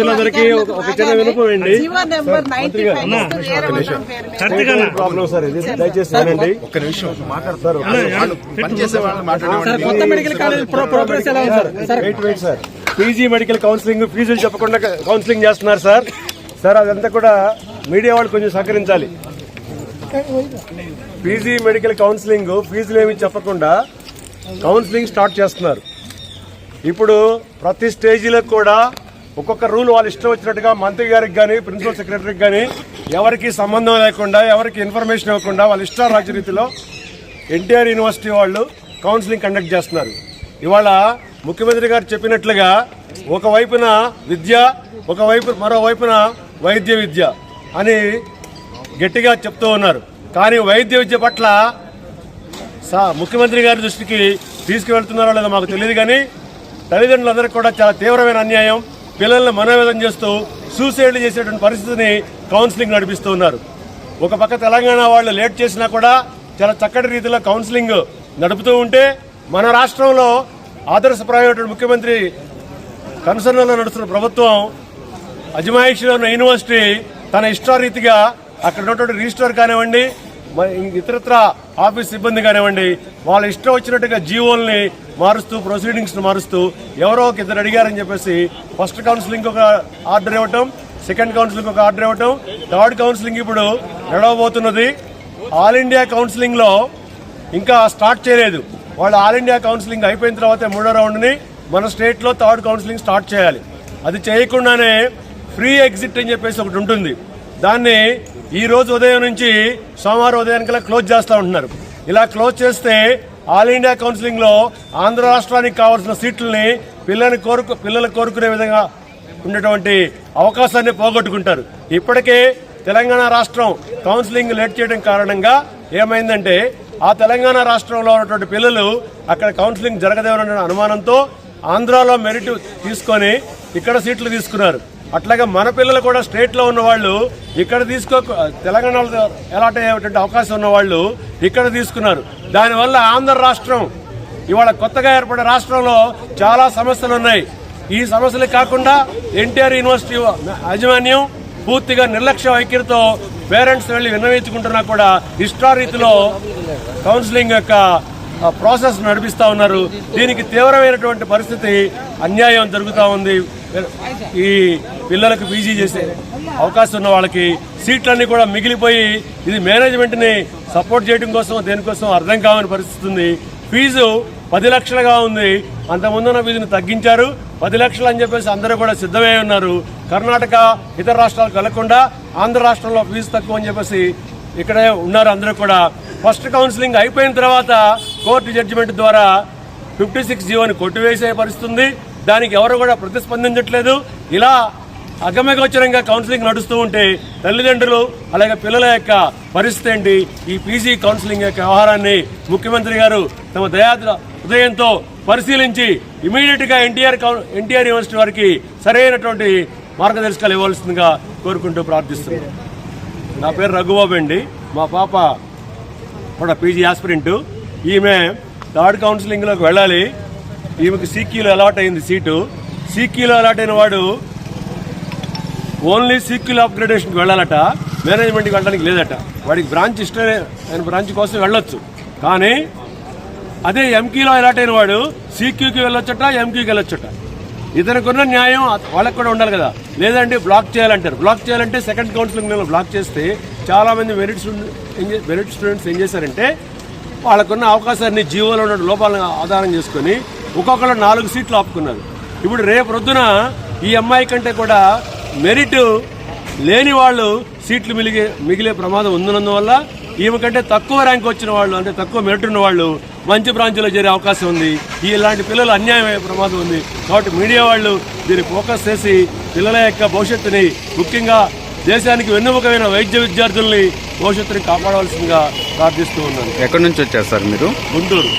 అందరికీ ఒక చిన్న వినపండి. ప్రాబ్లం సార్ ఇది, దయచేసి వినండి. ఒక్క నిమిషం మాట్లాడతారు. కొత్త మెడికల్ కాలేజ్ ప్రోగ్రెస్ ఎలా ఉంది sir? Wait sir, PG medical counselling ఫీజులు చెప్పకుండా కౌన్సిలింగ్ చేస్తున్నారు సార్. సార్ అదంతా కూడా మీడియా వాళ్ళు కొంచెం సహకరించాలి. పీజీ మెడికల్ కౌన్సిలింగ్ ఫీజులు ఏమి చెప్పకుండా కౌన్సిలింగ్ స్టార్ట్ చేస్తున్నారు. ఇప్పుడు ప్రతి స్టేజీలో కూడా ఒక్కొక్క రూల్ వాళ్ళు ఇష్టం వచ్చినట్టుగా మంత్రి గారికి కానీ ప్రిన్సిపల్ సెక్రటరీకి కానీ ఎవరికి సంబంధం లేకుండా, ఎవరికి ఇన్ఫర్మేషన్ ఇవ్వకుండా వాళ్ళ ఇష్టారాజ్య రీతిలో ఎన్టీఆర్ యూనివర్సిటీ వాళ్ళు కౌన్సిలింగ్ కండక్ట్ చేస్తున్నారు. ఇవాళ ముఖ్యమంత్రి గారు చెప్పినట్లుగా ఒకవైపున విద్య, మరోవైపున వైద్య విద్య అని గట్టిగా చెప్తూ ఉన్నారు. కానీ వైద్య విద్య పట్ల ముఖ్యమంత్రి గారి దృష్టికి తీసుకువెళ్తున్నారో లేదో మాకు తెలియదు. కానీ తల్లిదండ్రులందరికీ కూడా చాలా తీవ్రమైన అన్యాయం. పిల్లల్ని మనోవేదన చేస్తూ సూసైడ్ చేసేటువంటి పరిస్థితిని కౌన్సిలింగ్ నడిపిస్తూ ఉన్నారు. ఒక పక్క తెలంగాణ వాళ్ళు లేట్ చేసినా కూడా చాలా చక్కటి రీతిలో కౌన్సిలింగ్ నడుపుతూ ఉంటే, మన రాష్ట్రంలో ఆదర్శప్రాయమైన ముఖ్యమంత్రి కన్సర్న్లో నడుస్తున్న ప్రభుత్వం అజమాయిషిలో ఉన్న యూనివర్సిటీ తన ఇష్టారీతిగా అక్కడ ఉన్నటువంటి రిజిస్ట్రార్ కానివ్వండి, ఇతరత్ర ఆఫీస్ సిబ్బంది కానివ్వండి, వాళ్ళ ఇష్టం వచ్చినట్టుగా జీవోల్ని మారుస్తూ, ప్రొసీడింగ్స్ మారుస్తూ ఎవరో ఒక ఇద్దరు అడిగారని చెప్పేసి ఫస్ట్ కౌన్సిలింగ్ ఒక ఆర్డర్ ఇవ్వటం, సెకండ్ కౌన్సిలింగ్ ఒక ఆర్డర్ ఇవ్వటం, థర్డ్ కౌన్సిలింగ్ ఇప్పుడు నడవబోతున్నది. ఆల్ ఇండియా కౌన్సిలింగ్ లో ఇంకా స్టార్ట్ చేయలేదు. వాళ్ళు ఆల్ ఇండియా కౌన్సిలింగ్ అయిపోయిన తర్వాత మూడో రౌండ్ ని మన స్టేట్ లో థర్డ్ కౌన్సిలింగ్ స్టార్ట్ చేయాలి. అది చేయకుండానే ఫ్రీ ఎగ్జిట్ అని చెప్పేసి ఒకటి ఉంటుంది. దాన్ని ఈ రోజు ఉదయం నుంచి సోమవారం ఉదయానికల్లా క్లోజ్ చేస్తూ ఉంటున్నారు. ఇలా క్లోజ్ చేస్తే ఆల్ ఇండియా కౌన్సిలింగ్ లో ఆంధ్ర రాష్ట్రానికి కావాల్సిన సీట్లని పిల్లలు కోరుకునే విధంగా ఉన్నటువంటి అవకాశాన్ని పోగొట్టుకుంటారు. ఇప్పటికే తెలంగాణ రాష్ట్రం కౌన్సిలింగ్ లేట్ చేయడం కారణంగా ఏమైందంటే, ఆ తెలంగాణ రాష్ట్రంలో ఉన్నటువంటి పిల్లలు అక్కడ కౌన్సిలింగ్ జరగదేమన్న అనుమానంతో ఆంధ్రాలో మెరిట్ తీసుకొని ఇక్కడ సీట్లు తీసుకున్నారు. అట్లాగే మన పిల్లలు కూడా స్టేట్ లో ఉన్న వాళ్ళు ఇక్కడ తెలంగాణలో అలాట్ అయ్యేటువంటి అవకాశం ఉన్న వాళ్ళు ఇక్కడ తీసుకున్నారు. దానివల్ల ఆంధ్ర రాష్ట్రం ఇవాళ కొత్తగా ఏర్పడే రాష్ట్రంలో చాలా సమస్యలు ఉన్నాయి. ఈ సమస్యలు కాకుండా ఎన్టీఆర్ యూనివర్సిటీ యాజమాన్యం పూర్తిగా నిర్లక్ష్య వైఖరితో పేరెంట్స్ వెళ్లి విన్నవించుకుంటున్నా కూడా ఇష్టారీతిలో కౌన్సిలింగ్ యొక్క ప్రాసెస్ నడిపిస్తా ఉన్నారు. దీనికి తీవ్రమైనటువంటి పరిస్థితి, అన్యాయం జరుగుతూ ఉంది. ఈ పిల్లలకు పీజీ చేసే అవకాశం ఉన్న వాళ్ళకి సీట్లన్నీ కూడా మిగిలిపోయి, ఇది మేనేజ్మెంట్ ని సపోర్ట్ చేయడం కోసం దేనికోసం అర్థం కావని పరిస్థితి ఉంది. ఫీజు 10 లక్షలుగా ఉంది. అంతకుముందున్న ఫీజును తగ్గించారు. 10 లక్షలు అని చెప్పేసి అందరూ కూడా సిద్ధమై ఉన్నారు. కర్ణాటక ఇతర రాష్ట్రాలకు వెళ్లకుండా ఆంధ్ర రాష్ట్రంలో ఫీజు తక్కువ అని చెప్పేసి ఇక్కడే ఉన్నారు అందరూ కూడా. ఫస్ట్ కౌన్సిలింగ్ అయిపోయిన తర్వాత కోర్టు జడ్జిమెంట్ ద్వారా 56 జీవోని కొట్టివేసే పరిస్థితి ఉంది. దానికి ఎవరు కూడా ప్రతిస్పందించట్లేదు. ఇలా అగమ్యగోచరంగా కౌన్సిలింగ్ నడుస్తూ ఉంటే తల్లిదండ్రులు అలాగే పిల్లల యొక్క పరిస్థితి ఏంటి? ఈ పీజీ కౌన్సిలింగ్ యొక్క వ్యవహారాన్ని ముఖ్యమంత్రి గారు తమ హృదయంతో పరిశీలించి ఇమీడియట్ గా ఎన్టీఆర్ యూనివర్సిటీ వారికి సరైనటువంటి మార్గదర్శకాలు ఇవ్వాల్సిందిగా కోరుకుంటూ ప్రార్థిస్తున్నాను. నా పేరు రఘుబాబు అండి. మా పాప కూడా పీజీ ఆస్పిరెంట్. ఈమె థర్డ్ కౌన్సిలింగ్ లోకి వెళ్ళాలి. ఈమెకి సీక్యూలో అలాట్ అయింది సీటు. సీక్యూలో అలాట్ అయిన వాడు ఓన్లీ సీక్యూలో అప్గ్రేడేషన్కి వెళ్ళాలట, మేనేజ్మెంట్కి వెళ్ళడానికి లేదట. వాడికి బ్రాంచ్ ఇష్టమే, ఆయన బ్రాంచ్ కోసం వెళ్ళొచ్చు. కానీ అదే ఎంక్యూలో అలాట్ అయిన వాడు సీక్యూకి వెళ్ళొచ్చట, ఎంక్యూకి వెళ్ళొచ్చట. ఇతనికి ఉన్న న్యాయం వాళ్ళకి కూడా ఉండాలి కదా. లేదంటే బ్లాక్ చేయాలంటారు. బ్లాక్ చేయాలంటే సెకండ్ కౌన్సిలింగ్ బ్లాక్ చేస్తే చాలా మంది మెరిట్ స్టూడెంట్స్ ఏం చేశారంటే, వాళ్ళకున్న అవకాశాన్ని జీవోలో ఉన్న లోపాలను ఆధారం చేసుకుని ఒక్కొక్కరు 4 సీట్లు ఆపుకున్నారు. ఇప్పుడు రేపు రొద్దున ఈ అమ్మాయి కంటే కూడా మెరిట్ లేని వాళ్ళు సీట్లు మిగిలే ప్రమాదం ఉన్నందువల్ల ఈమె కంటే తక్కువ ర్యాంక్ వచ్చిన వాళ్ళు, అంటే తక్కువ మెరిట్ ఉన్న వాళ్ళు మంచి బ్రాంచ్లో చేరే అవకాశం ఉంది. ఇలాంటి పిల్లలు అన్యాయం అయ్యే ప్రమాదం ఉంది. కాబట్టి మీడియా వాళ్ళు దీన్ని ఫోకస్ చేసి పిల్లల యొక్క భవిష్యత్తుని, ముఖ్యంగా దేశానికి వెన్నెముకమైన వైద్య విద్యార్థుల్ని భవిష్యత్తుని కాపాడవలసిందిగా ప్రార్థిస్తూ ఉన్నాను. ఎక్కడి నుంచి వచ్చారు సార్ మీరు? గుంటూరు.